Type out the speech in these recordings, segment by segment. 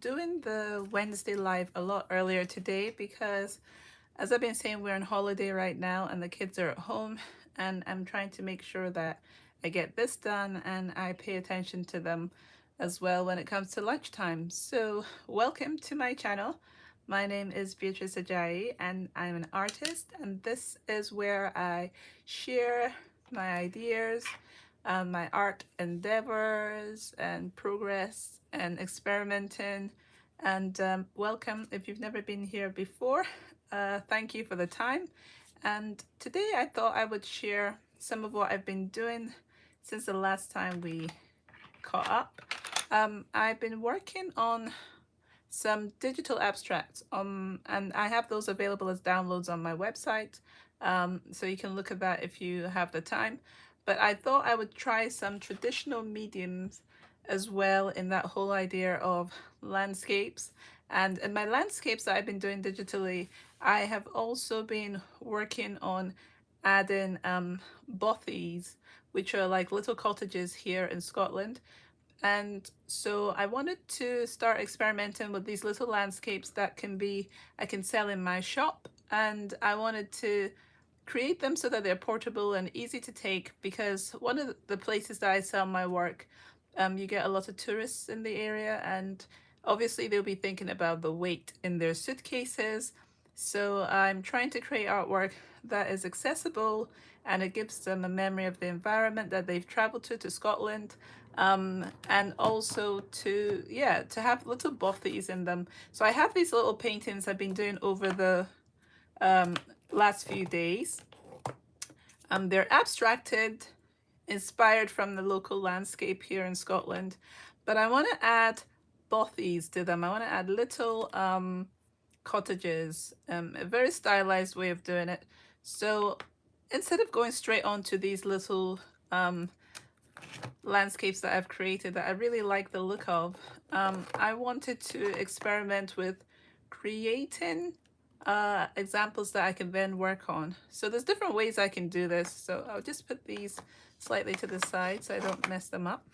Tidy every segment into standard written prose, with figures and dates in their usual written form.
doing the Wednesday live a lot earlier today because, as I've been saying, we're on holiday right now and the kids are at home, and I'm trying to make sure that I get this done and I pay attention to them as well when it comes to lunchtime. So welcome to my channel. My name is Beatrice Ajayi and I'm an artist, and this is where I share my ideas, my art endeavors and progress and experimenting. And welcome if you've never been here before. Thank you for the time. And today I thought I would share some of what I've been doing since the last time we caught up. I've been working on some digital abstracts, and I have those available as downloads on my website, so you can look at that if you have the time. But I thought I would try some traditional mediums as well in that whole idea of landscapes. And in my landscapes that I've been doing digitally, I have also been working on adding bothies, which are like little cottages here in Scotland. And so I wanted to start experimenting with these little landscapes that I can sell in my shop. And I wanted to create them so that they're portable and easy to take, because one of the places that I sell my work, you get a lot of tourists in the area, and obviously they'll be thinking about the weight in their suitcases. So I'm trying to create artwork that is accessible and it gives them a memory of the environment that they've traveled to Scotland, and also to, yeah, to have little bothies in them. So I have these little paintings I've been doing over the um, last few days. They're abstracted, inspired from the local landscape here in Scotland, but I want to add bothies to them. I want to add little cottages, a very stylized way of doing it. So instead of going straight on to these little landscapes that I've created that I really like the look of, I wanted to experiment with creating examples that I can then work on. So there's different ways I can do this. So I'll just put these slightly to the side so I don't mess them up.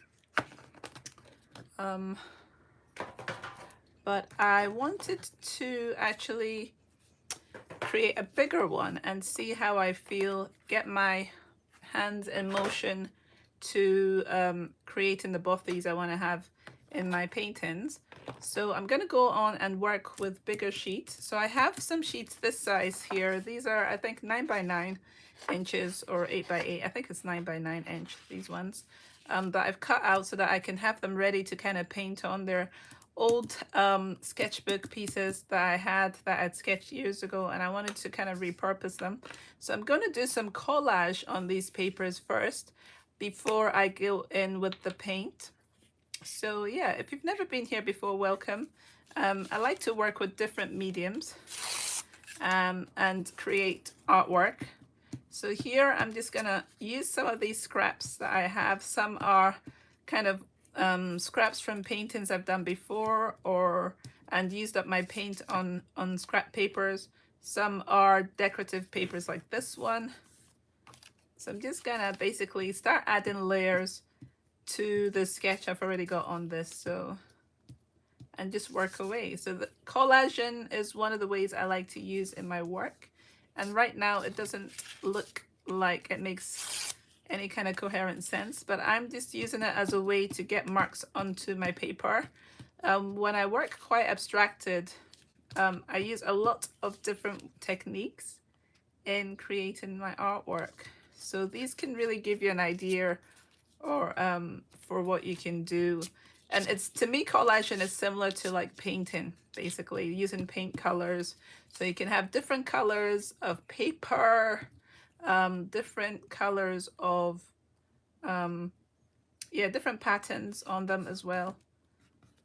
But I wanted to actually create a bigger one and see how I feel, get my hands in motion to creating the bothies I want to have in my paintings. So I'm going to go on and work with bigger sheets. So I have some sheets this size here. These are, I think, 9 by 9 inches or 8 by 8. I think it's 9 by 9 inch, these ones, that I've cut out so that I can have them ready to kind of paint on. They're old sketchbook pieces that I had that I'd sketched years ago, and I wanted to kind of repurpose them. So I'm going to do some collage on these papers first before I go in with the paint. So yeah, if you've never been here before, welcome. I like to work with different mediums and create artwork. So here I'm just gonna use some of these scraps that I have. Some are kind of scraps from paintings I've done before, and used up my paint on scrap papers. Some are decorative papers like this one. So I'm just gonna basically start adding layers to the sketch I've already got on this, so, and just work away. So the collaging is one of the ways I like to use in my work, and right now it doesn't look like it makes any kind of coherent sense, but I'm just using it as a way to get marks onto my paper. When I work quite abstracted, I use a lot of different techniques in creating my artwork. So these can really give you an idea or for what you can do. And it's, to me, collaging is similar to like painting, basically using paint colors. So you can have different colors of paper, different colors of yeah, different patterns on them as well.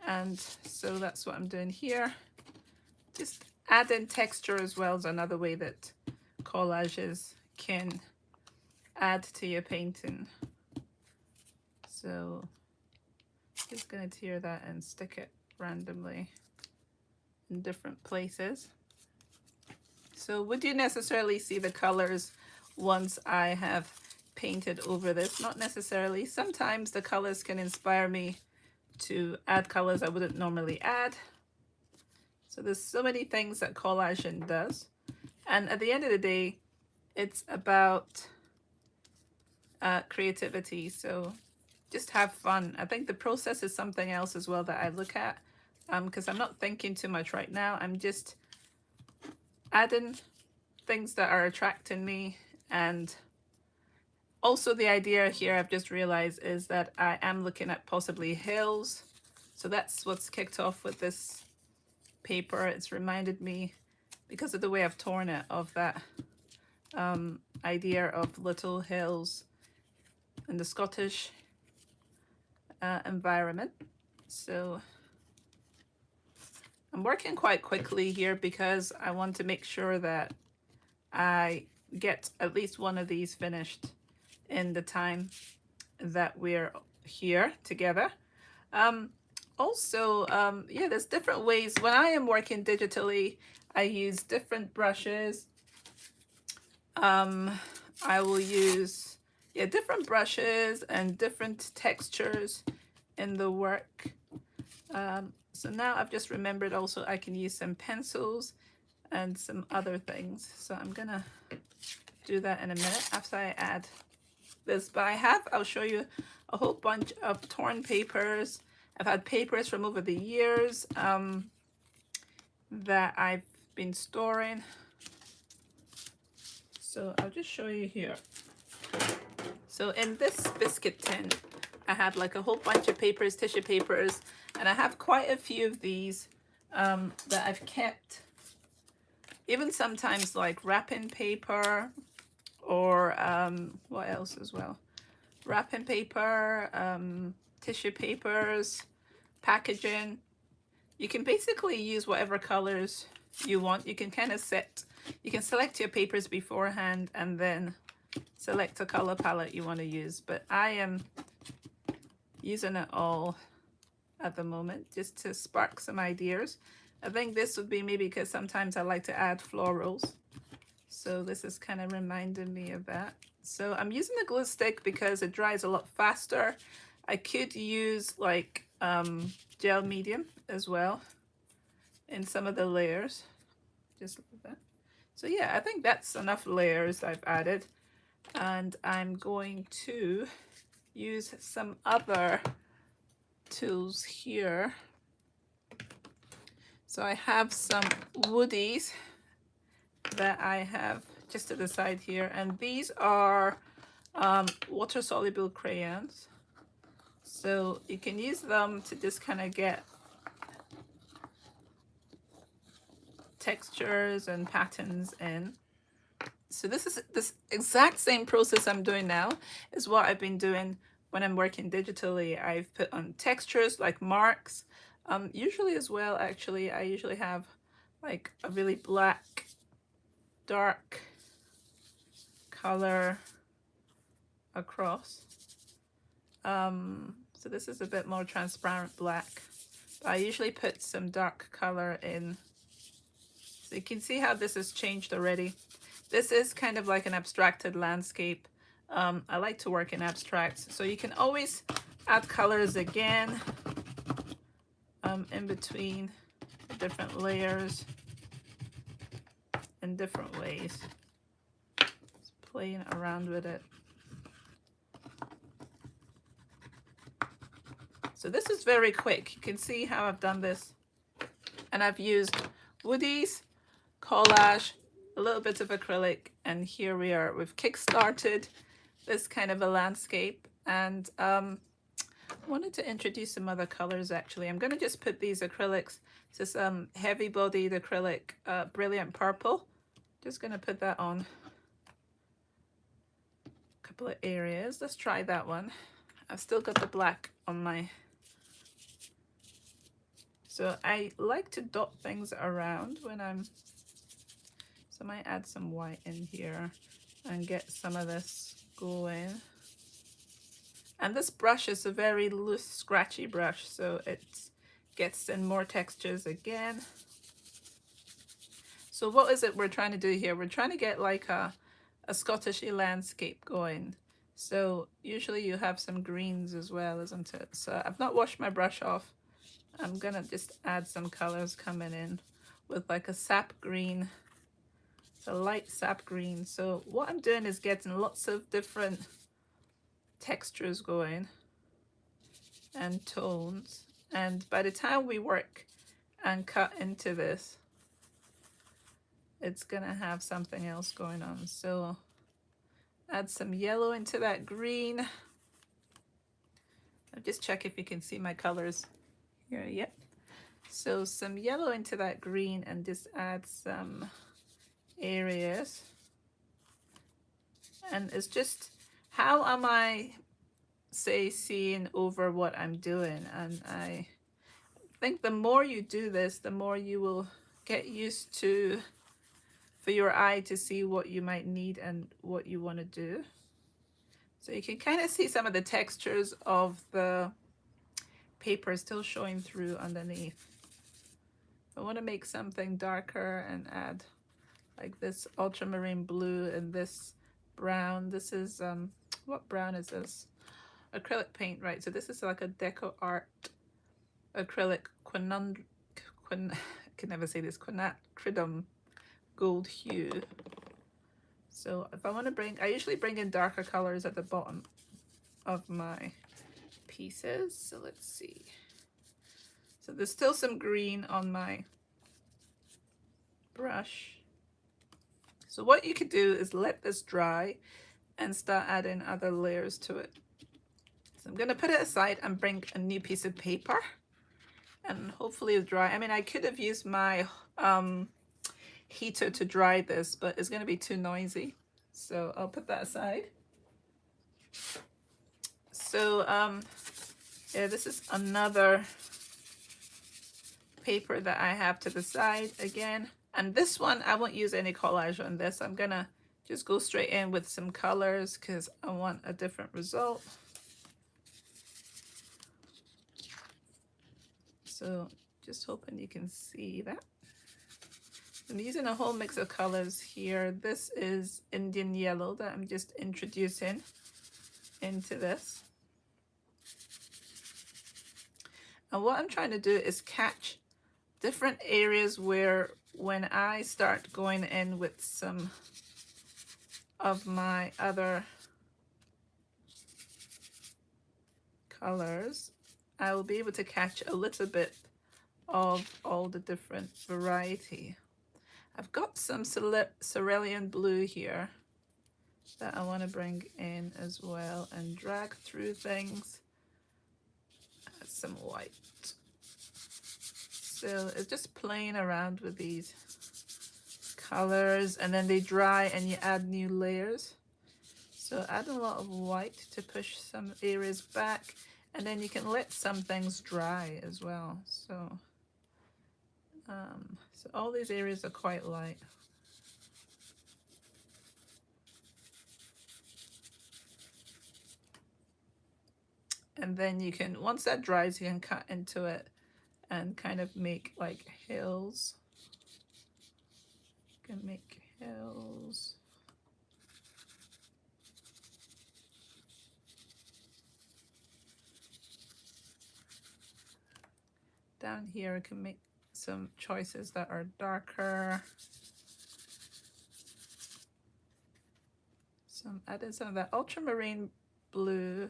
And so that's what I'm doing here. Just adding texture as well is another way that collages can add to your painting. So just gonna tear that and stick it randomly in different places. So would you necessarily see the colors once I have painted over this? Not necessarily. Sometimes the colors can inspire me to add colors I wouldn't normally add. So there's so many things that collaging does. And at the end of the day, it's about creativity. So just have fun. I think the process is something else as well that I look at, because I'm not thinking too much right now. I'm just adding things that are attracting me. And also the idea here I've just realized is that I am looking at possibly hills. So that's what's kicked off with this paper. It's reminded me, because of the way I've torn it, of that idea of little hills in the Scottish environment. So I'm working quite quickly here because I want to make sure that I get at least one of these finished in the time that we're here together. Also, yeah, there's different ways. When I am working digitally, I use different brushes. I will use, yeah, different brushes and different textures in the work. So now I've just remembered also I can use some pencils and some other things. So I'm gonna do that in a minute after I add this. But I'll show you a whole bunch of torn papers. I've had papers from over the years that I've been storing. So I'll just show you here. So in this biscuit tin, I had like a whole bunch of papers, tissue papers, and I have quite a few of these that I've kept. Even sometimes like wrapping paper, or what else as well? Wrapping paper, tissue papers, packaging. You can basically use whatever colors you want. You can kind of you can select your papers beforehand and then select a color palette you want to use. But I am using it all at the moment just to spark some ideas. I think this would be maybe because sometimes I like to add florals. So this is kind of reminding me of that. So I'm using a glue stick because it dries a lot faster. I could use like gel medium as well in some of the layers, just like that. So yeah, I think that's enough layers I've added. And I'm going to use some other tools here. So I have some woodies that I have just to the side here, and these are water soluble crayons. So you can use them to just kind of get textures and patterns in. So this exact same process I'm doing now is what I've been doing when I'm working digitally. I've put on textures like marks. Usually as well, actually, I usually have like a really black, dark color across. So this is a bit more transparent black. But I usually put some dark color in. So you can see how this has changed already. This is kind of like an abstracted landscape. I like to work in abstracts. So you can always add colors again in between different layers in different ways. Just playing around with it. So this is very quick. You can see how I've done this. And I've used woodies, collage, a little bit of acrylic, and here we are. We've kickstarted this kind of a landscape, and I wanted to introduce some other colors actually. I'm going to just put these acrylics to some heavy bodied acrylic, brilliant purple. Just going to put that on a couple of areas. Let's try that one. I've still got the black on my... So I like to dot things around when I'm... So I might add some white in here and get some of this going. And this brush is a very loose, scratchy brush, so it gets in more textures again. So what is it we're trying to do here? We're trying to get like a Scottish landscape going. So usually you have some greens as well, isn't it? So I've not washed my brush off. I'm gonna just add some colors coming in with like a sap green. It's a light sap green. So what I'm doing is getting lots of different textures going and tones. And by the time we work and cut into this, it's gonna have something else going on. So add some yellow into that green. I'll just check if you can see my colors here. Yep. So some yellow into that green and just add some areas. And it's just, how am I, say, seeing over what I'm doing? And I think the more you do this, the more you will get used to, for your eye to see what you might need and what you want to do. So you can kind of see some of the textures of the paper still showing through underneath. I want to make something darker and add like this ultramarine blue and this brown. This is, what brown is this? Acrylic paint, right? So this is like a deco art acrylic I can never say this, quinacridum gold hue. So if I want to bring, I usually bring in darker colors at the bottom of my pieces. So let's see. So there's still some green on my brush. So what you could do is let this dry and start adding other layers to it. So I'm going to put it aside and bring a new piece of paper and hopefully it'll dry. I mean, I could have used my heater to dry this, but it's going to be too noisy. So I'll put that aside. So yeah, this is another paper that I have to the side again. And this one, I won't use any collage on this. I'm gonna just go straight in with some colors because I want a different result. So just hoping you can see that. I'm using a whole mix of colors here. This is Indian yellow that I'm just introducing into this. And what I'm trying to do is catch different areas where when I start going in with some of my other colors, I will be able to catch a little bit of all the different variety. I've got some cerulean blue here that I want to bring in as well and drag through things. Add some white. So it's just playing around with these colors, and then they dry and you add new layers. So add a lot of white to push some areas back, and then you can let some things dry as well. So so all these areas are quite light. And then you can, once that dries, you can cut into it and kind of make like hills. You can make hills. Down here, I can make some choices that are darker. So I'm adding some of that ultramarine blue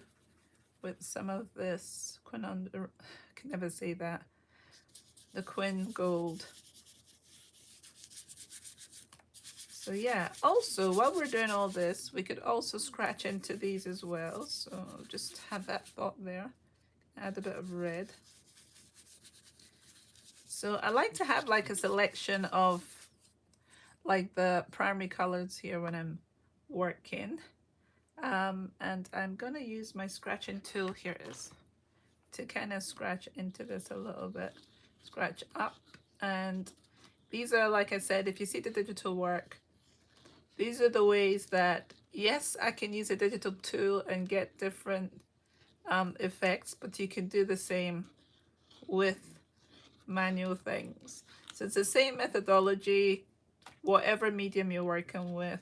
with some of this I can never say that, the quin gold. So yeah, also while we're doing all this, we could also scratch into these as well. So just have that thought there. Add a bit of red. So I like to have like a selection of like the primary colors here when I'm working. And I'm gonna use my scratching tool, here it is, to kind of scratch into this a little bit, scratch up. And these are, like I said, if you see the digital work, these are the ways that, yes, I can use a digital tool and get different effects, but you can do the same with manual things. So it's the same methodology, whatever medium you're working with.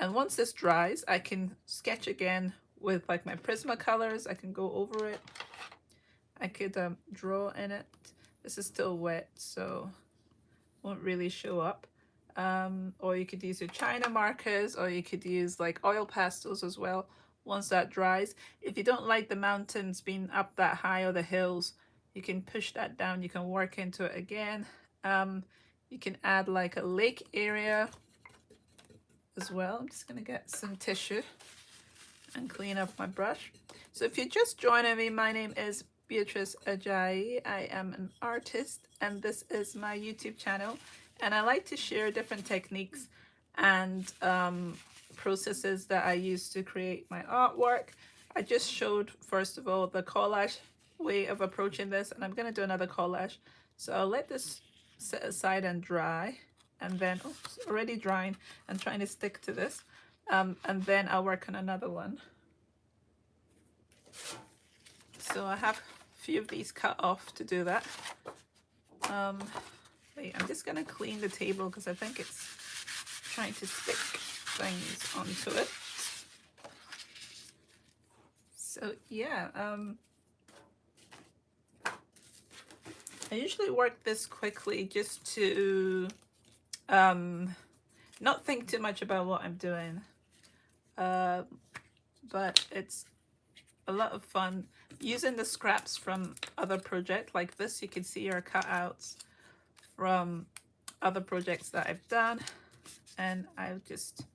And once this dries, I can sketch again with like my Prismacolors. I can go over it. I could draw in it. This is still wet, so won't really show up. Or you could use your China markers, or you could use like oil pastels as well once that dries. If you don't like the mountains being up that high or the hills, you can push that down. You can work into it again. You can add like a lake area as well. I'm just gonna get some tissue and clean up my brush. So if you're just joining me, my name is Beatrice Ajayi. I am an artist and this is my YouTube channel, and I like to share different techniques and processes that I use to create my artwork. I just showed first of all the collage way of approaching this, and I'm going to do another collage. So I'll let this set aside and dry, and then it's already drying and trying to stick to this, and then I'll work on another one. So I have a few of these cut off to do that. Wait, I'm just gonna clean the table because I think it's trying to stick things onto it. So yeah, I usually work this quickly just to not think too much about what I'm doing, but it's a lot of fun using the scraps from other projects like this. You can see our cutouts from other projects that I've done, and I'll just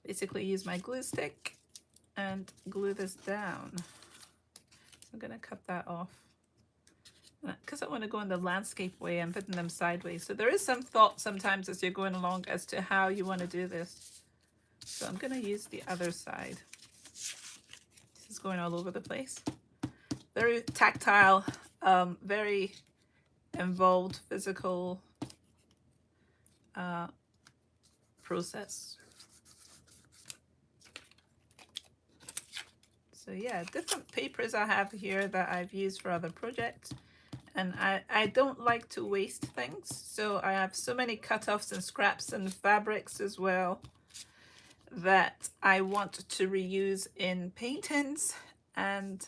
basically use my glue stick and glue this down. So I'm gonna cut that off because I want to go in the landscape way. I'm putting them sideways, so there is some thought sometimes as you're going along as to how you want to do this. So I'm gonna use the other side. This is going all over the place. Very tactile, very involved physical process. So yeah, different papers I have here that I've used for other projects. And I don't like to waste things, so I have so many cut-offs and scraps and fabrics as well that I want to reuse in paintings and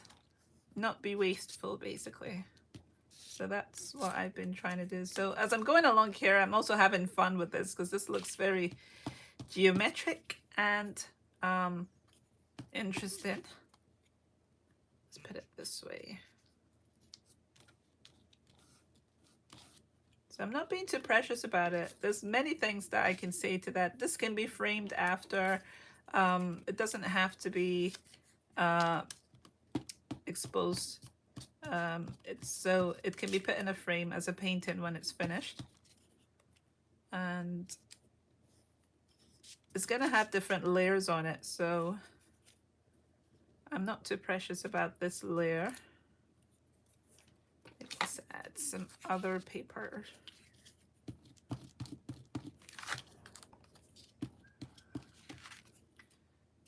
not be wasteful, basically. So that's what I've been trying to do. So as I'm going along here, I'm also having fun with this because this looks very geometric and interesting. Let's put it this way. So I'm not being too precious about it. There's many things that I can say to that. This can be framed after. It doesn't have to be exposed. So it can be put in a frame as a painting when it's finished. And it's gonna have different layers on it, so I'm not too precious about this layer. Let's add some other paper.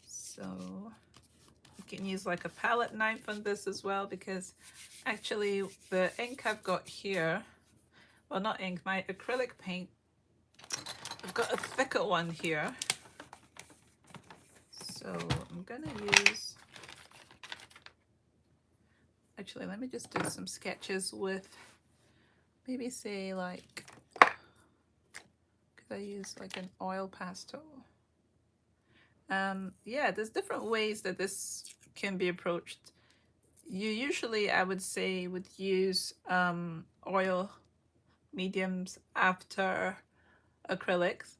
So you can use like a palette knife on this as well, because actually the ink I've got here, well, not ink, my acrylic paint, I've got a thicker one here. So I'm gonna use, actually let me just do some sketches with maybe say like, could I use like an oil pastel? Yeah, there's different ways that this can be approached. You usually, I would say, would use oil mediums after acrylics,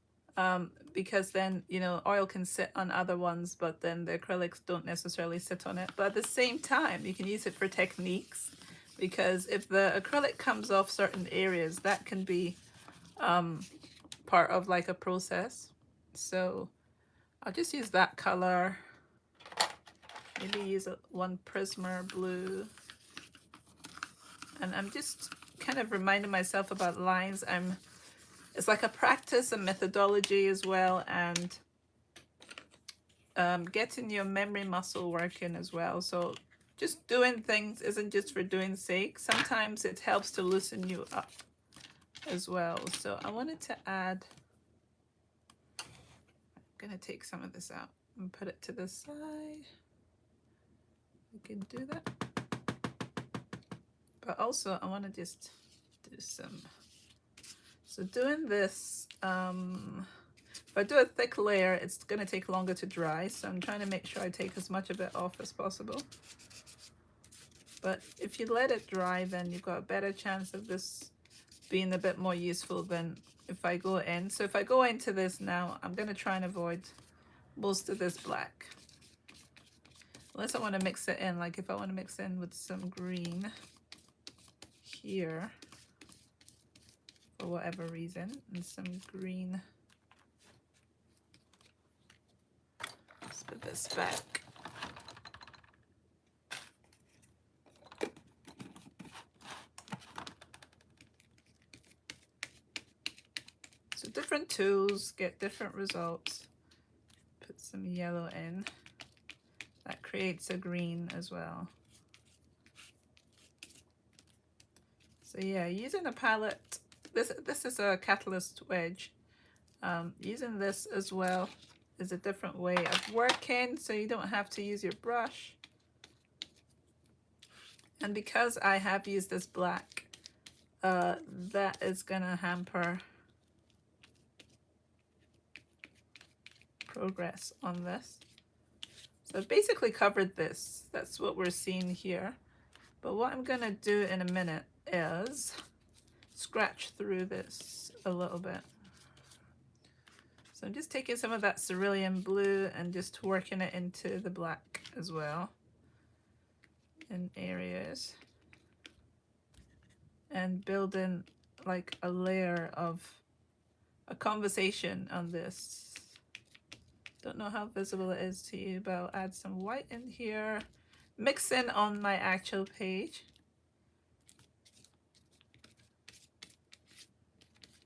because then, you know, oil can sit on other ones, but then the acrylics don't necessarily sit on it. But at the same time, you can use it for techniques, because if the acrylic comes off certain areas, that can be part of like a process. So I'll just use that color. Maybe use one Prisma blue. And I'm just kind of reminding myself about lines. It's like a practice and methodology as well, and getting your memory muscle working as well. So just doing things isn't just for doing sake. Sometimes it helps to loosen you up as well. So I wanted to add, I'm gonna take some of this out and put it to the side. We can do that. But also I want to just do some, so doing this, if I do a thick layer, it's going to take longer to dry, so I'm trying to make sure I take as much of it off as possible. But if you let it dry, then you've got a better chance of this being a bit more useful than if I go in. So if I go into this now, I'm going to try and avoid most of this black. Unless I want to mix it in, like if I want to mix in with some green here for whatever reason, and some green. Let's put this back. So different tools get different results. Put some yellow in. That creates a green as well. So yeah, using a palette, this is a catalyst wedge. Using this as well is a different way of working, so you don't have to use your brush. And because I have used this black, that is gonna hamper progress on this. So I've basically covered this. That's what we're seeing here. But what I'm gonna do in a minute is scratch through this a little bit. So I'm just taking some of that cerulean blue and just working it into the black as well in areas, and building like a layer of a conversation on this. Don't know how visible it is to you, but I'll add some white in here, mix in on my actual page.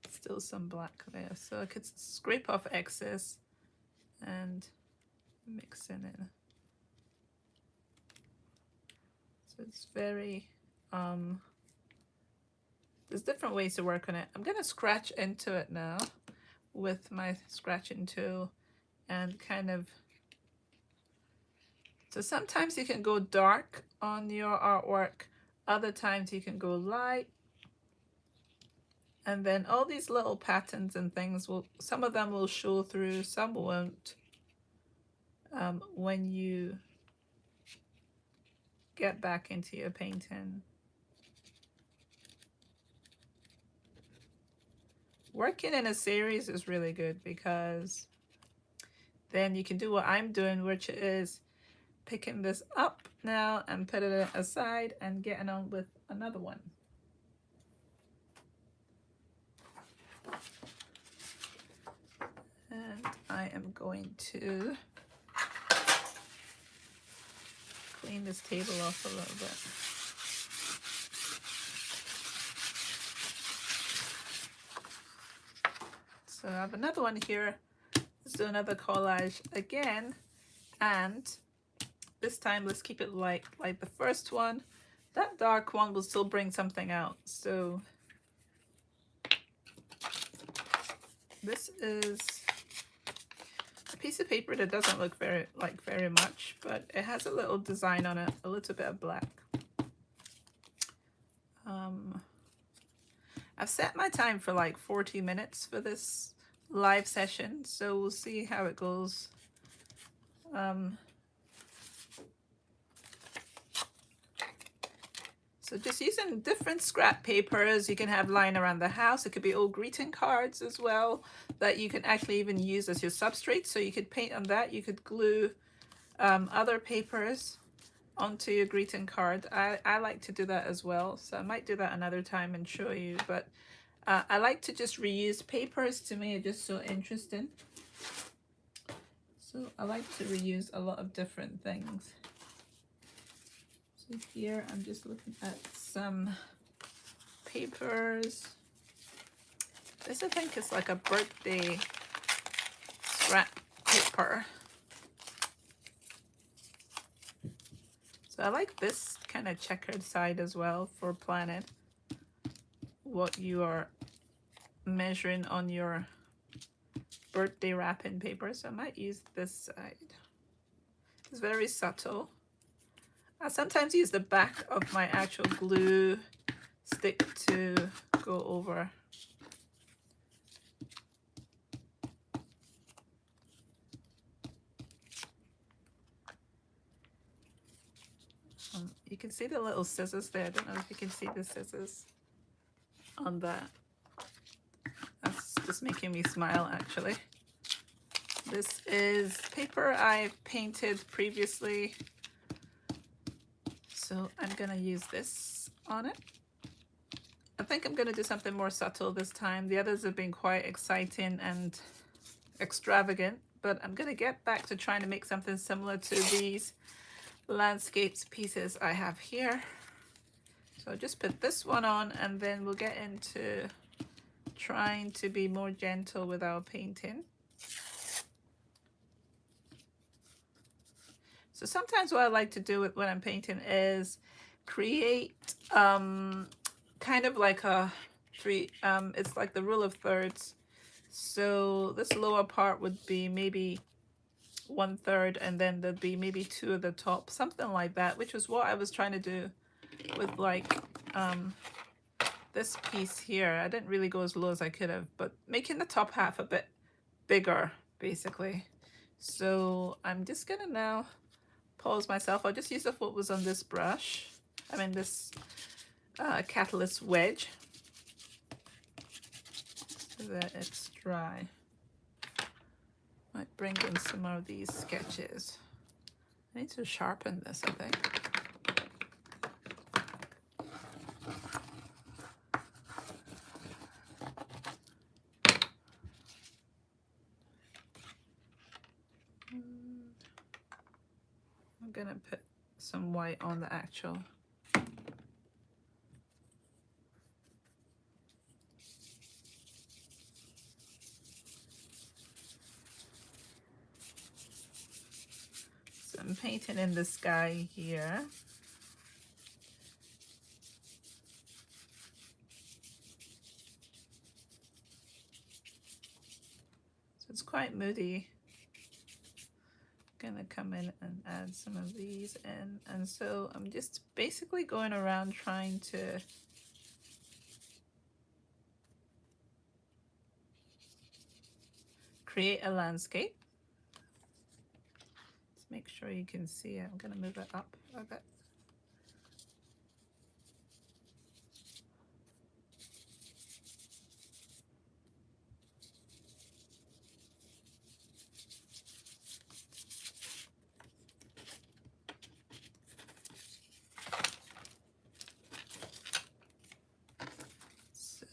Still some black there, so I could scrape off excess and mix in it. So it's very, there's different ways to work on it. I'm gonna scratch into it now with my scratching tool and kind of, so sometimes you can go dark on your artwork, other times you can go light. And then all these little patterns and things will, some of them will show through, some won't. When you get back into your painting. Working in a series is really good because then you can do what I'm doing, which is picking this up now and putting it aside and getting on with another one. And I am going to clean this table off a little bit. So I have another one here. Let's do another collage again, and this time let's keep it light like the first one. That dark one will still bring something out. So this is a piece of paper that doesn't look very much, but it has a little design on it, a little bit of black. I've set my time for like 40 minutes for this live session, so we'll see how it goes. So just using different scrap papers you can have lying around the house. It could be old greeting cards as well that you can actually even use as your substrate. So you could paint on that. You could glue other papers onto your greeting card. I like to do that as well. So I might do that another time and show you. But I like to just reuse papers. To me, it's just so interesting. So I like to reuse a lot of different things. So here I'm just looking at some papers. This I think is like a birthday scrap paper. So I like this kind of checkered side as well for planning what you are measuring on your birthday wrapping paper, so I might use this side. It's very subtle. I sometimes use the back of my actual glue stick to go over. You can see the little scissors there. I don't know if you can see the scissors on that. That's just making me smile, actually. This is paper I've painted previously, so I'm gonna use this on it. I think I'm gonna do something more subtle this time. The others have been quite exciting and extravagant, but I'm gonna get back to trying to make something similar to these landscapes pieces I have here. So I'll just put this one on, and then we'll get into trying to be more gentle with our painting. So sometimes what I like to do when I'm painting is create kind of like a it's like the rule of thirds. So this lower part would be maybe 1/3, and then there'd be maybe 2 at the top, something like that, which is what I was trying to do with like this piece here. I didn't really go as low as I could have, but making the top half a bit bigger basically. So I'm just gonna now pause myself. I'll just use up what was on this brush. I mean this catalyst wedge, so that it's dry. Might bring in some of these sketches. I need to sharpen this, I think. I'm gonna put some white on the actual. So I'm painting in the sky here. So it's quite moody. Gonna come in and add some of these in, and so I'm just basically going around trying to create a landscape. Let's make sure you can see it. I'm gonna move it up a bit.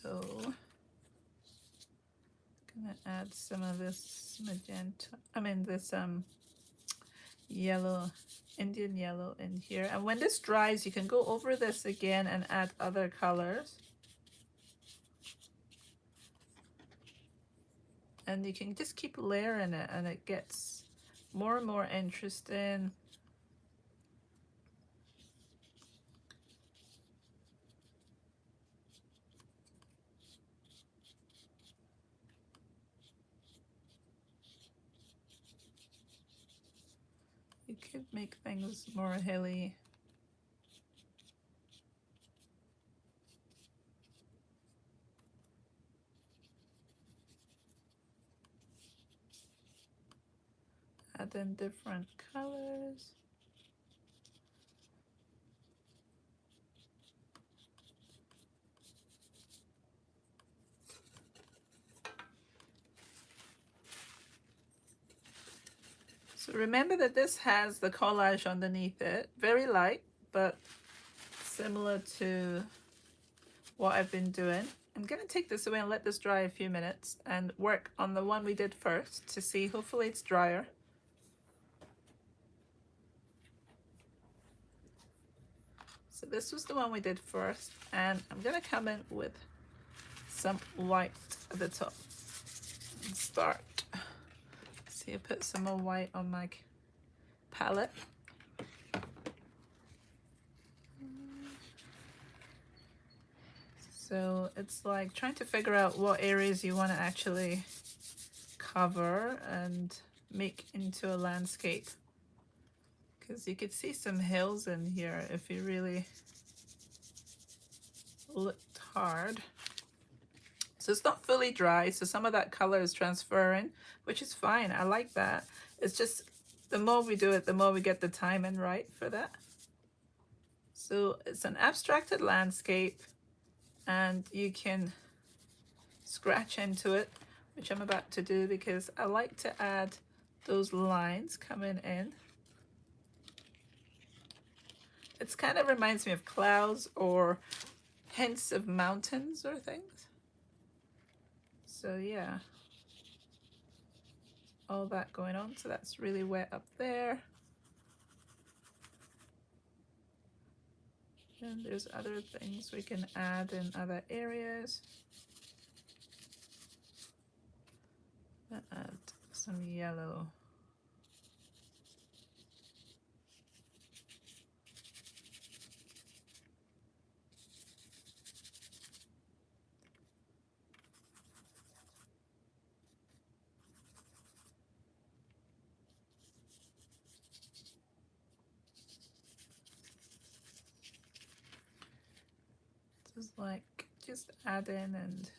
So I'm gonna add some of this magenta, this yellow, Indian yellow in here. And when this dries, you can go over this again and add other colors. And you can just keep layering it, and it gets more and more interesting. You could make things more hilly. Add in different colors. So remember that this has the collage underneath it, very light, but similar to what I've been doing. I'm gonna take this away and let this dry a few minutes and work on the one we did first to see, hopefully it's drier. So this was the one we did first, and I'm gonna come in with some white at the top and start. See, I put some more white on my palette. So it's like trying to figure out what areas you want to actually cover and make into a landscape, because you could see some hills in here if you really looked hard. So it's not fully dry, so some of that color is transferring, which is fine. I like that. It's just the more we do it, the more we get the timing right for that. So it's an abstracted landscape, and you can scratch into it, which I'm about to do because I like to add those lines coming in. It kind of reminds me of clouds or hints of mountains or things. So yeah, all that going on. So that's really wet up there. And there's other things we can add in other areas. Add some yellow. Just like, just add in and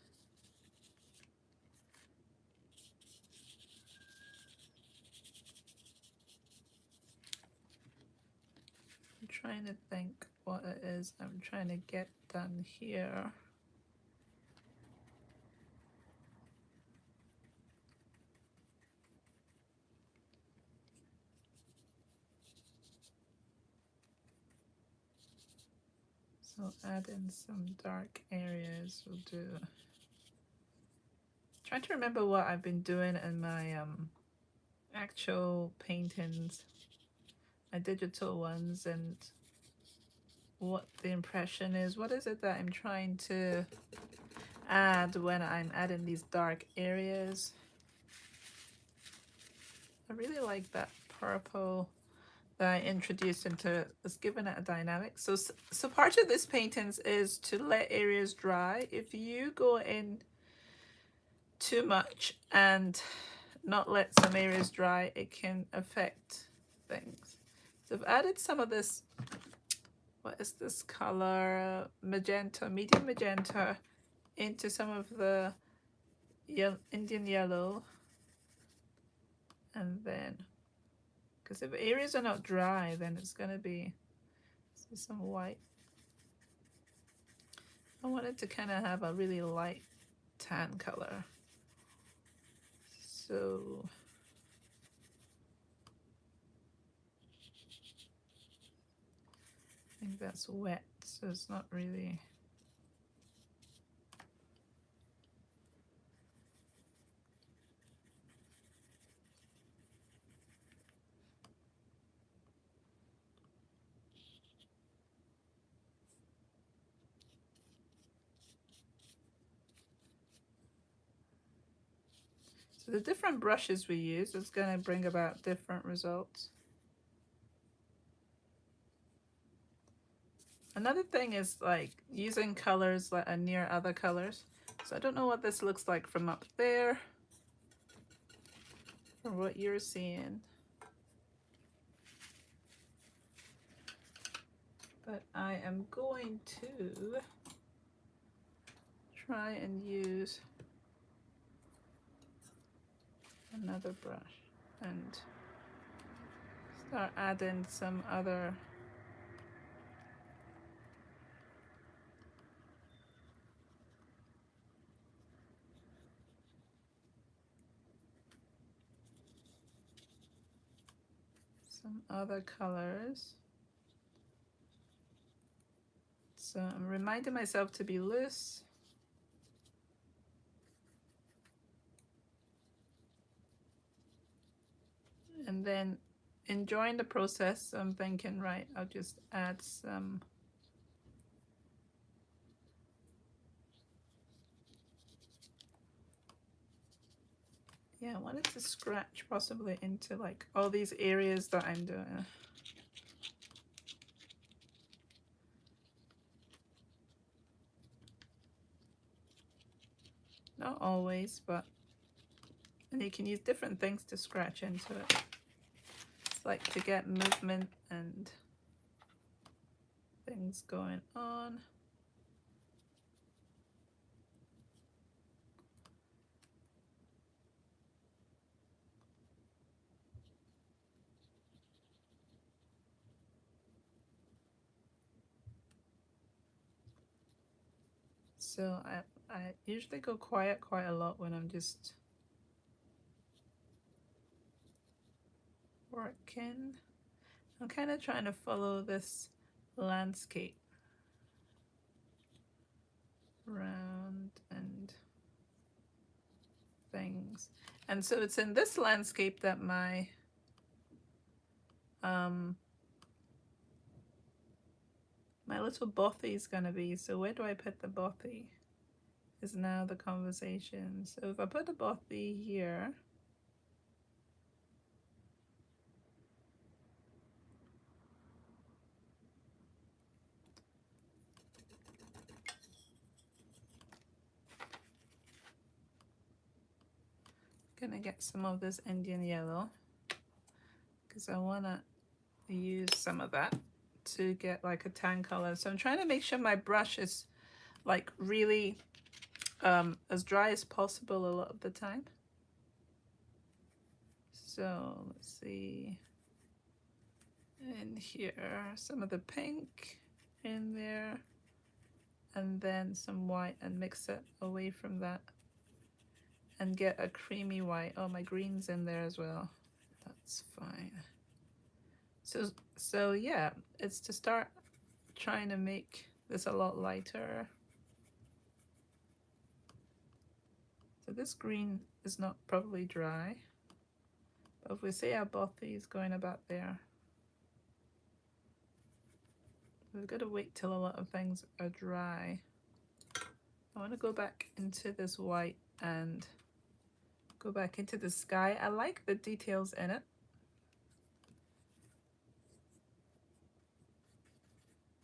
I'm trying to think what it is I'm trying to get done here. So add in some dark areas will do. Trying to remember what I've been doing in my actual paintings, my digital ones, and what the impression is. What is it that I'm trying to add when I'm adding these dark areas? I really like that purple that I introduced into it. It's given it a dynamic. So part of this paintings is to let areas dry. If you go in too much and not let some areas dry, it can affect things. So I've added some of this, what is this color, magenta, medium magenta, into some of the Indian yellow. And then, because if areas are not dry, then it's going to be some white. I wanted to kind of have a really light tan color. So I think that's wet, so it's not really. So the different brushes we use is going to bring about different results. Another thing is like using colors that are near other colors. So I don't know what this looks like from up there, or what you're seeing. But I am going to try and use another brush and start adding some other colors. So I'm reminding myself to be loose. And then enjoying the process, I'm thinking, right, I'll just add some I wanted to scratch possibly into like all these areas that I'm doing. Not always, but And you can use different things to scratch into it. It's like to get movement and things going on. So I usually go quiet quite a lot when I'm just working. I'm kind of trying to follow this landscape around and things. And so it's in this landscape that my my little bothy is gonna be. So where do I put the bothy is now the conversation. So if I put the bothy here, I'm gonna get some of this Indian yellow because I wanna use some of that to get like a tan color. So I'm trying to make sure my brush is like really as dry as possible a lot of the time. So let's see, in here, some of the pink in there, and then some white, and mix it away from that and get a creamy white. Oh, my green's in there as well. That's fine. So yeah, it's to start trying to make this a lot lighter. So this green is not probably dry, but if we say our bothy is going about there, we've got to wait till a lot of things are dry. I want to go back into this white and go back into the sky. I like the details in it,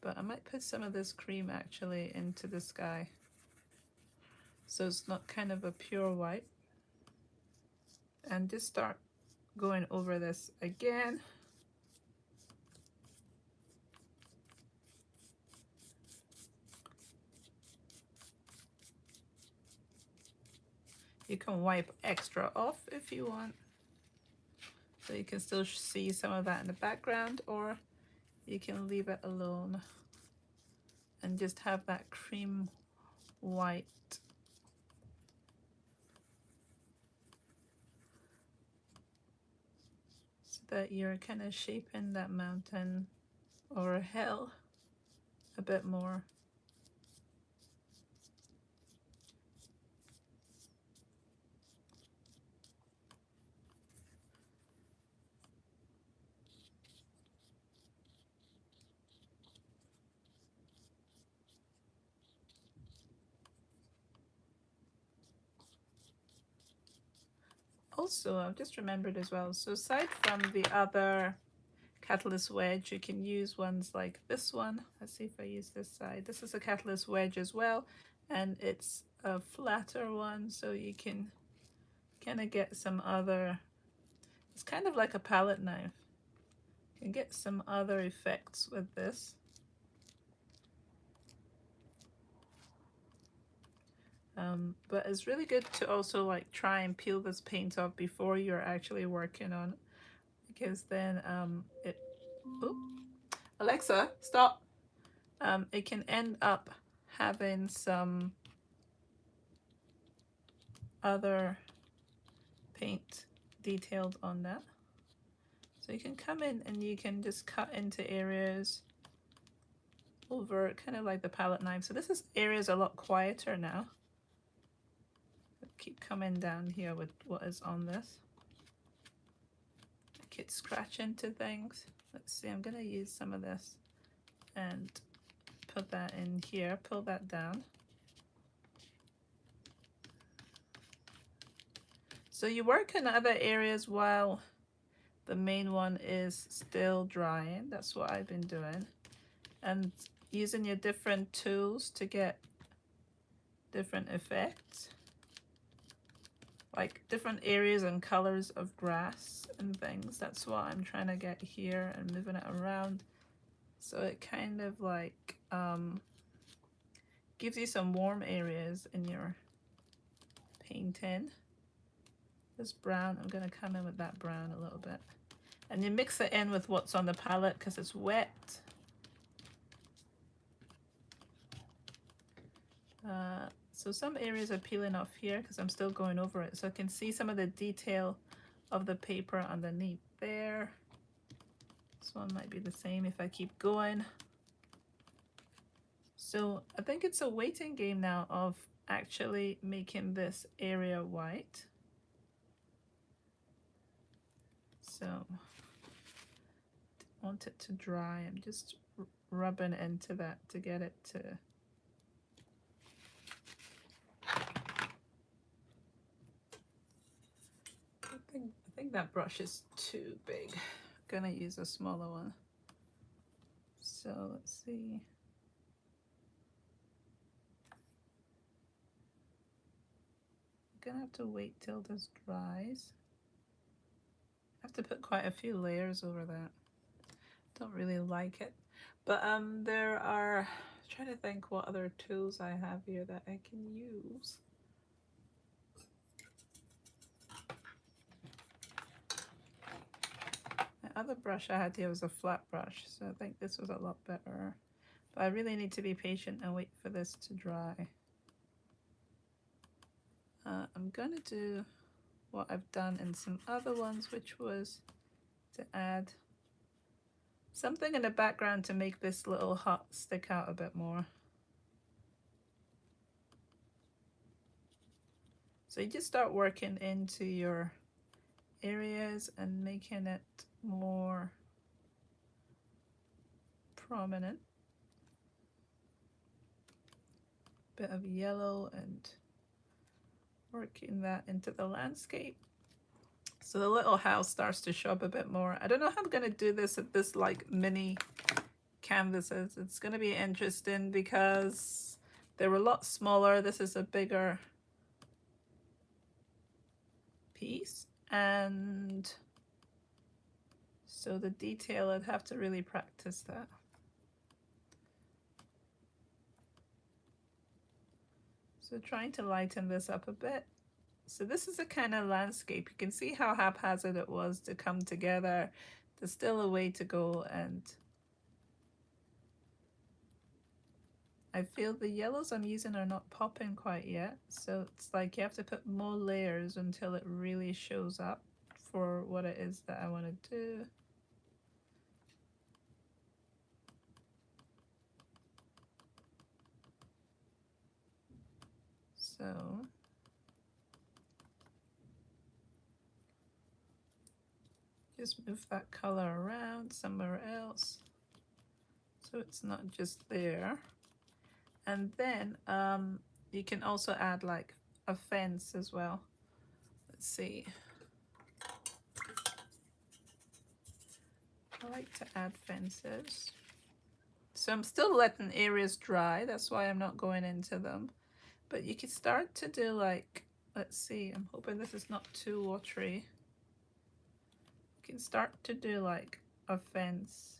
but I might put some of this cream actually into the sky, so it's not kind of a pure white. And just start going over this again. You can wipe extra off if you want, so you can still see some of that in the background, or you can leave it alone and just have that cream white. So that you're kind of shaping that mountain or a hill a bit more. Also, I've just remembered as well, so aside from the other catalyst wedge, you can use ones like this one. Let's see if I use this side. This is a catalyst wedge as well, and it's a flatter one, so you can kind of get some other, it's kind of like a palette knife. You can get some other effects with this. But it's really good to also like try and peel this paint off before you're actually working on it, because then it, oh, Alexa, stop. It can end up having some other paint detailed on that. So you can come in and you can just cut into areas over kind of like the palette knife. So this is areas a lot quieter now. Keep coming down here with what is on this. I could scratch into things. Let's see, I'm gonna use some of this and put that in here, pull that down. So you work in other areas while the main one is still drying. That's what I've been doing. And using your different tools to get different effects. like different areas and colors of grass and things. That's what I'm trying to get here and moving it around. So it kind of like gives you some warm areas in your painting. This brown, I'm going to come in with that brown a little bit. And you mix it in with what's on the palette because it's wet. So some areas are peeling off here because I'm still going over it. So I can see some of the detail of the paper underneath there. This one might be the same if I keep going. So I think it's a waiting game now of actually making this area white. So I want it to dry. I'm just rubbing into that to get it to I think that brush is too big. I'm gonna use a smaller one. So let's see. I'm gonna have to wait till this dries. I have to put quite a few layers over that. Don't really like it. But there are, I'm trying to think what other tools I have here that I can use. Other brush I had here was a flat brush, so I think this was a lot better. But I really need to be patient and wait for this to dry. I'm gonna do what I've done in some other ones, which was to add something in the background to make this little hut stick out a bit more. So you just start working into your areas and making it more prominent. Bit of yellow and working that into the landscape. So the little house starts to show up a bit more. I don't know how I'm going to do this at this like mini canvases. It's going to be interesting because they were a lot smaller. This is a bigger piece, and so the detail, I'd have to really practice that. So trying to lighten this up a bit. So this is a kind of landscape. You can see how haphazard it was to come together. There's still a way to go, and I feel the yellows I'm using are not popping quite yet. So it's like you have to put more layers until it really shows up for what it is that I want to do. So just move that color around somewhere else so it's not just there. And then you can also add like a fence as well. Let's see. I like to add fences. So I'm still letting areas dry. That's why I'm not going into them. But you can start to do like, let's see, I'm hoping this is not too watery. You can start to do like a fence.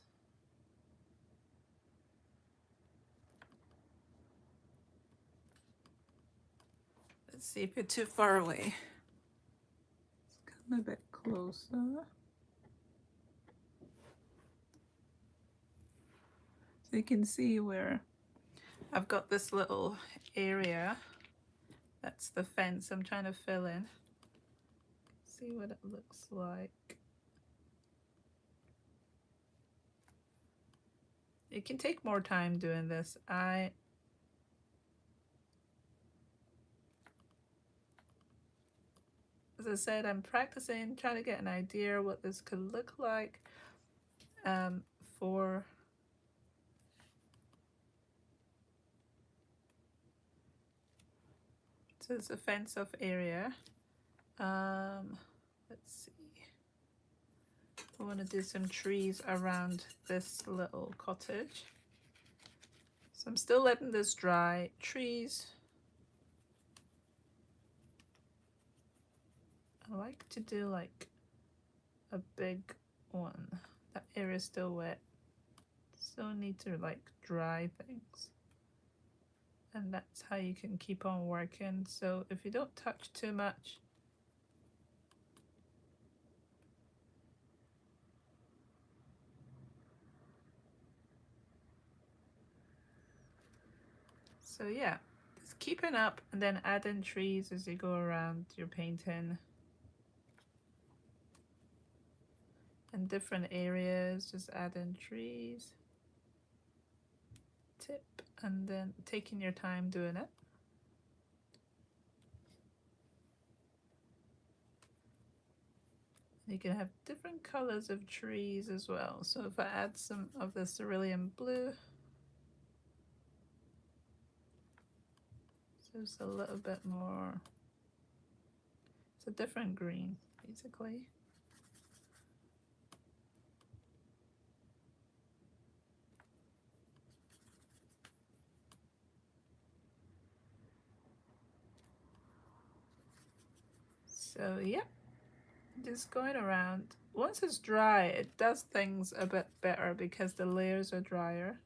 Let's see if you're too far away. Let's come a bit closer. So you can see where I've got this little area. That's the fence I'm trying to fill in. See what it looks like. You can take more time doing this. As I said, I'm practicing, trying to get an idea what this could look like for so it's a fence off area. Let's see. I want to do some trees around this little cottage. So I'm still letting this dry. Trees. like to do like a big one. That area is still wet. Still need to like dry things. And that's how you can keep on working. So if you don't touch too much, so yeah, just keeping up and then add in trees as you go around your painting. In different areas, just add in trees. Tip, and then taking your time doing it. You can have different colors of trees as well. So if I add some of the cerulean blue, so it's a little bit more, it's a different green basically. So yeah, just going around. Once it's dry, it does things a bit better because the layers are drier.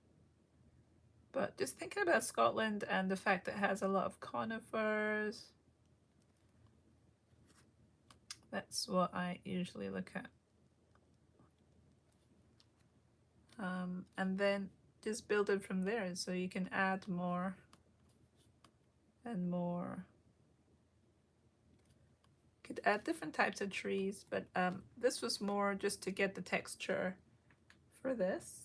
But just thinking about Scotland and the fact that it has a lot of conifers, that's what I usually look at. And then just build it from there, so you can add more and more. Could add different types of trees, but this was more just to get the texture for this.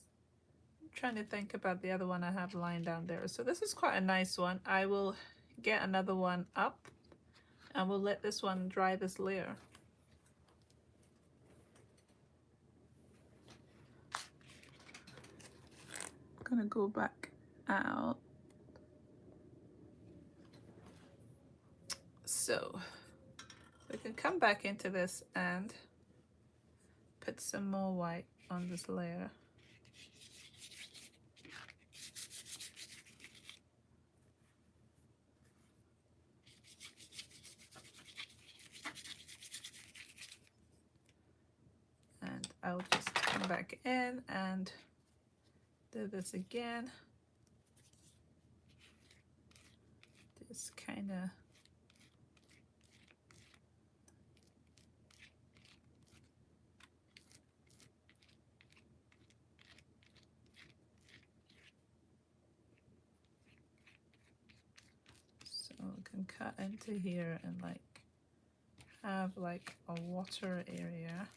I'm trying to think about the other one I have lying down there. So this is quite a nice one. I will get another one up and we'll let this one dry this layer. I'm gonna go back out. So we can come back into this and put some more white on this layer. And I'll just come back in and do this again. Just kind of so we can cut into here and like have like a water area.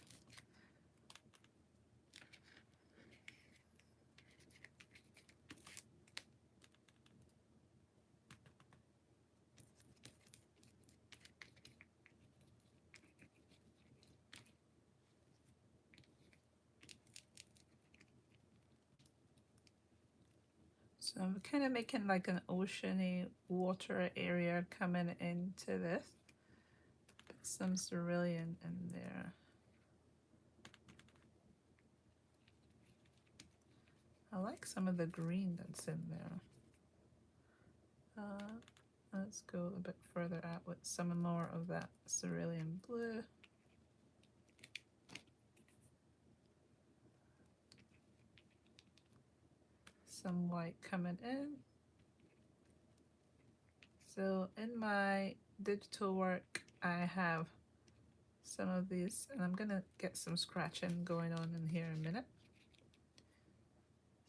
So I'm kind of making like an oceany water area coming into this. Put some cerulean in there. I like some of the green that's in there. Let's go a bit further out with some more of that cerulean blue. Some white coming in. So in my digital work, I have some of these, and I'm gonna get some scratching going on in here in a minute.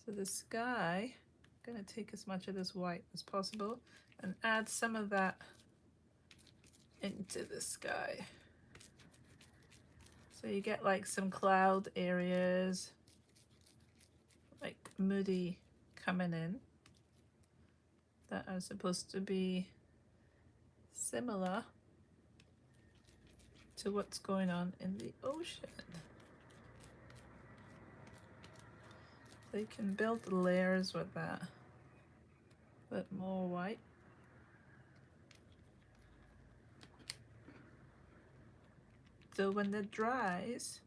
So the sky, I'm gonna take as much of this white as possible and add some of that into the sky. So you get like some cloud areas, like moody coming in, that are supposed to be similar to what's going on in the ocean. So you can build layers with that. A bit more white. So when it dries,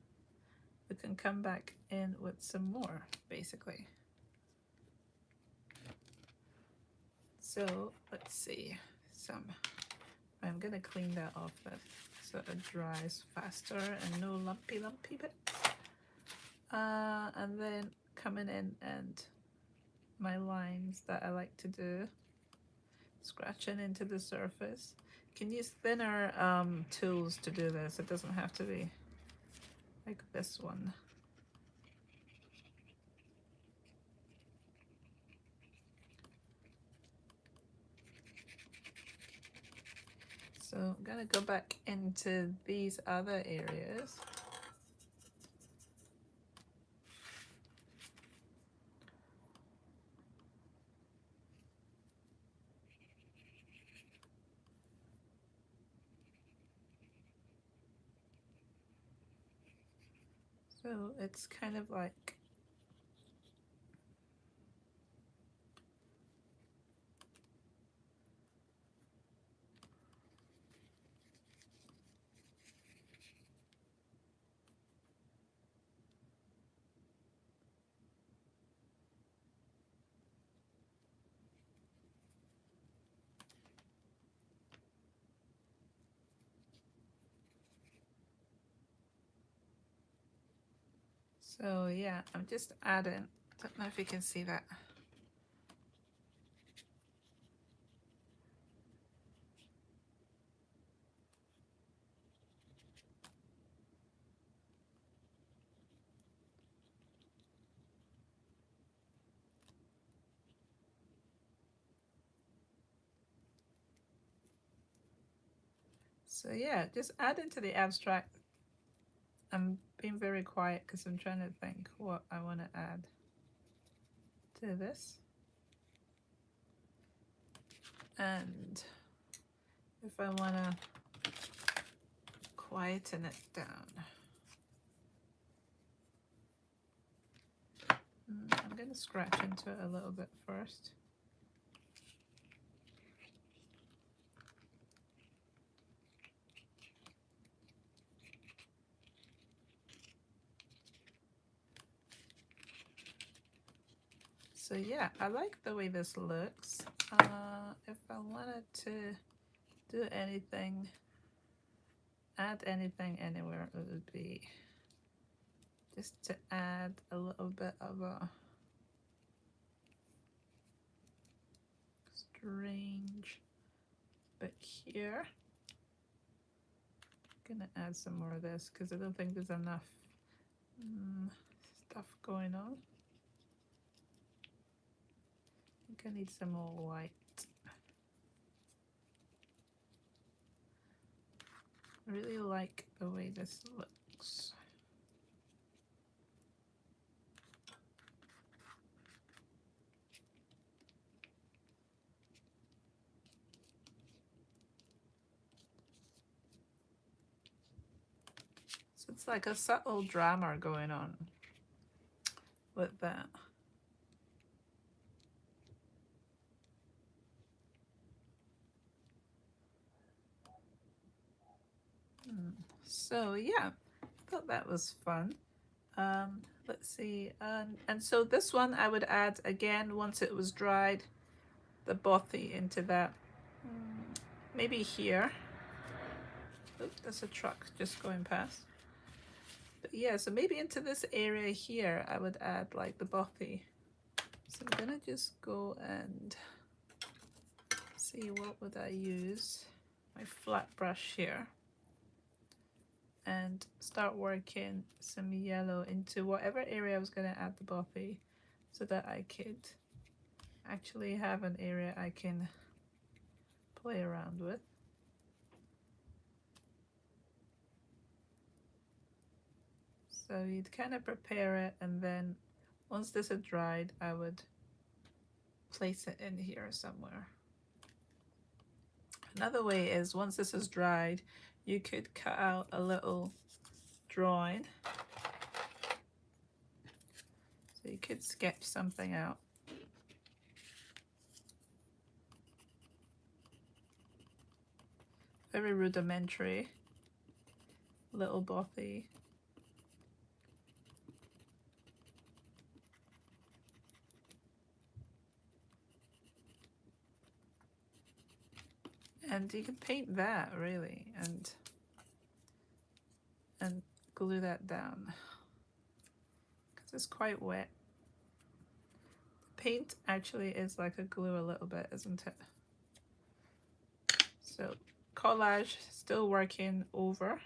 we can come back in with some more, basically. So let's see, my I'm gonna clean that off then, so it dries faster and no lumpy bits. And then coming in and my lines that I like to do, scratching into the surface. You can use thinner tools to do this. It doesn't have to be like this one. So I'm gonna go back into these other areas. So it's kind of like so yeah, I'm just adding, don't know if you can see that. So yeah, just add into the abstract. I'm being very quiet because I'm trying to think what I want to add to this. And if I want to quieten it down, I'm going to scratch into it a little bit first. So yeah, I like the way this looks. If I wanted to do anything, add anything anywhere, it would be just to add a little bit of a strange bit here. I'm gonna add some more of this because I don't think there's enough stuff going on. I think I need some more white. I really like the way this looks. So it's like a subtle drama going on with that. So yeah, I thought that was fun. Let's see, and so this one I would add again once it was dried, the bothy into that, maybe here. Oop, there's a truck just going past. But yeah, so maybe into this area here I would add like the bothy. So I'm gonna just go and see what would I use. My flat brush here. And start working some yellow into whatever area I was going to add the bothy, so that I could actually have an area I can play around with. So you'd kind of prepare it, and then once this had dried, I would place it in here somewhere. Another way is once this is dried, you could cut out a little drawing. So you could sketch something out. Very rudimentary little bothy. And you can paint that really and glue that down because it's quite wet. Paint actually is like a glue a little bit, isn't it? So collage still working over.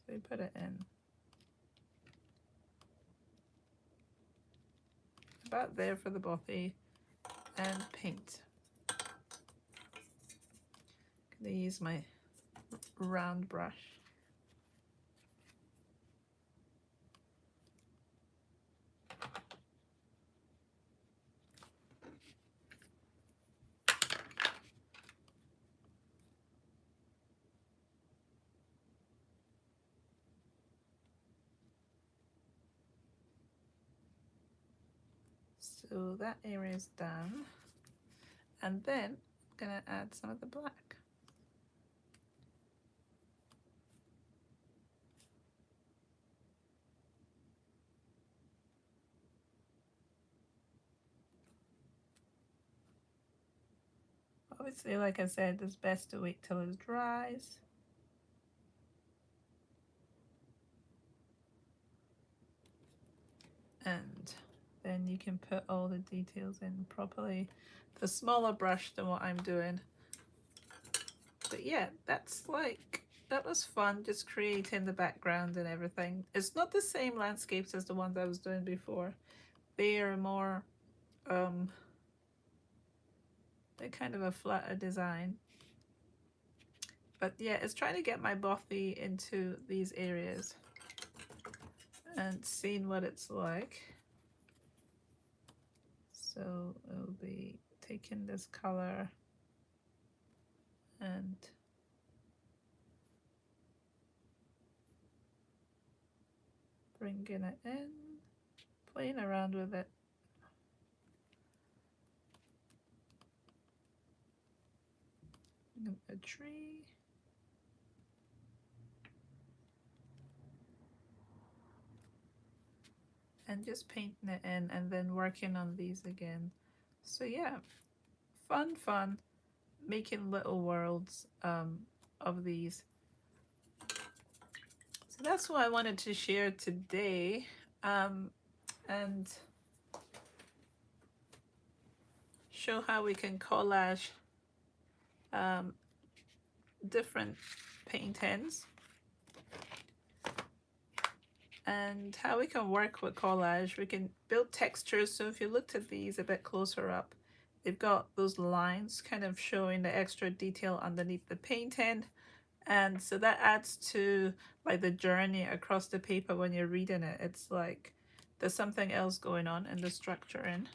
So we put it in about there for the bothy and paint. I'm gonna use my round brush. So that area is done. And then I'm gonna add some of the black. Obviously, like I said, it's best to wait till it dries. And then you can put all the details in properly. The smaller brush than what I'm doing. But yeah, that was fun, just creating the background and everything. It's not the same landscapes as the ones I was doing before. They are more, they're kind of a flatter design. But yeah, it's trying to get my bothy into these areas and seeing what it's like. So it'll be taking this color and bringing it in, playing around with it. A tree. And just painting it in and then working on these again. So yeah, fun making little worlds of these. So that's what I wanted to share today, and show how we can collage different paintings and how we can work with collage. We can build textures. So if you looked at these a bit closer up, they've got those lines kind of showing the extra detail underneath the painting. And so that adds to like the journey across the paper when you're reading it. It's like there's something else going on in the structure in.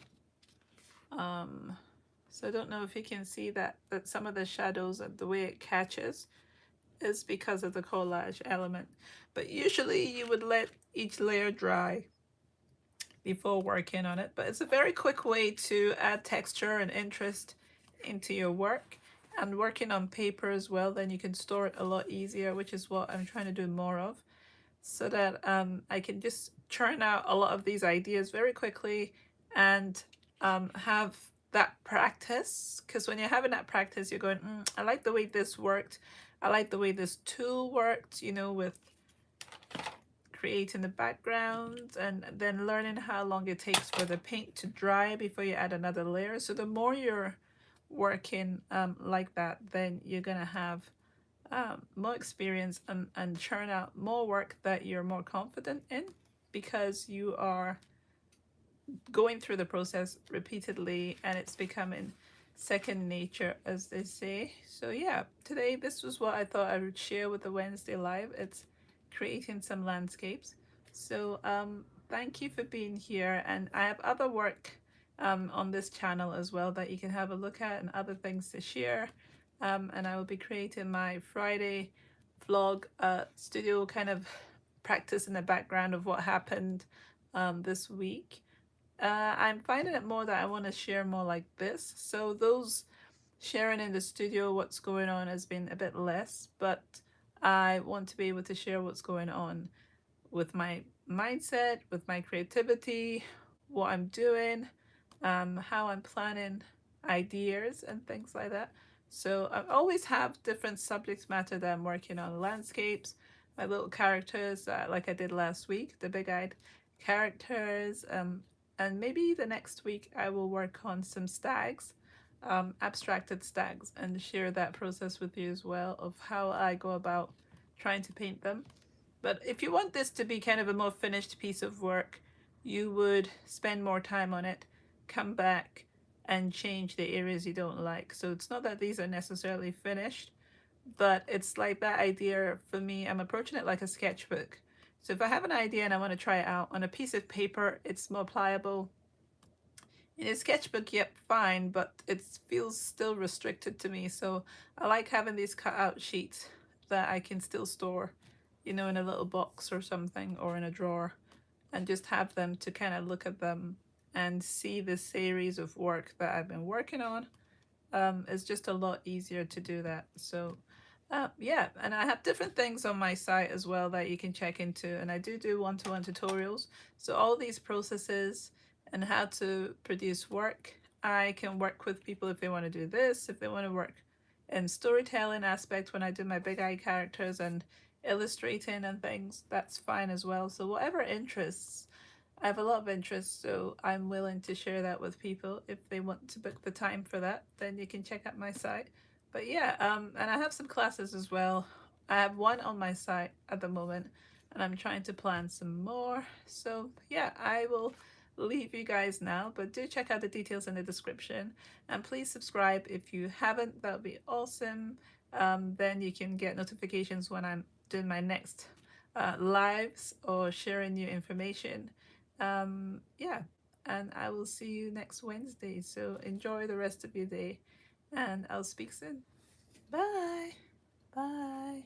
So I don't know if you can see that some of the shadows and the way it catches is because of the collage element. But usually you would let each layer dry before working on it. But it's a very quick way to add texture and interest into your work. And working on paper as well, then you can store it a lot easier, which is what I'm trying to do more of, so that I can just churn out a lot of these ideas very quickly and have that practice. Because when you're having that practice, you're going, I like the way this worked. I like the way this tool worked, you know, with creating the background, and then learning how long it takes for the paint to dry before you add another layer. So the more you're working like that, then you're gonna have more experience and churn out more work that you're more confident in, because you are going through the process repeatedly and it's becoming second nature, as they say. So yeah, today this was what I thought I would share with the Wednesday Live. It's creating some landscapes. So thank you for being here, and I have other work on this channel as well that you can have a look at, and other things to share. And I will be creating my Friday vlog studio kind of practice in the background of what happened this week. I'm finding it more that I want to share more like this. So those sharing in the studio what's going on has been a bit less, but I want to be able to share what's going on with my mindset, with my creativity, what I'm doing, how I'm planning ideas and things like that. So I always have different subject matter that I'm working on: landscapes, my little characters, like I did last week, the big-eyed characters, and maybe the next week I will work on some stags, abstracted stags, and share that process with you as well of how I go about trying to paint them. But if you want this to be kind of a more finished piece of work, you would spend more time on it, come back, and change the areas you don't like. So it's not that these are necessarily finished, but it's like that idea for me. I'm approaching it like a sketchbook. So if I have an idea and I want to try it out on a piece of paper, it's more pliable. In a sketchbook, yep, fine, but it feels still restricted to me. So I like having these cut out sheets that I can still store, you know, in a little box or something, or in a drawer, and just have them to kind of look at them and see the series of work that I've been working on. It's just a lot easier to do that. So yeah, and I have different things on my site as well that you can check into, and I do one-to-one tutorials. So all these processes and how to produce work, I can work with people if they want to do this, if they want to work in storytelling aspect when I do my big eye characters and illustrating and things, that's fine as well. So whatever interests, I have a lot of interest, so I'm willing to share that with people. If they want to book the time for that, then you can check out my site. But yeah, and I have some classes as well. I have one on my site at the moment, and I'm trying to plan some more. So yeah, I will leave you guys now, but do check out the details in the description, and please subscribe if you haven't. That would be awesome. Then you can get notifications when I'm doing my next lives or sharing new information. Yeah, and I will see you next Wednesday. So enjoy the rest of your day, and I'll speak soon. Bye. Bye.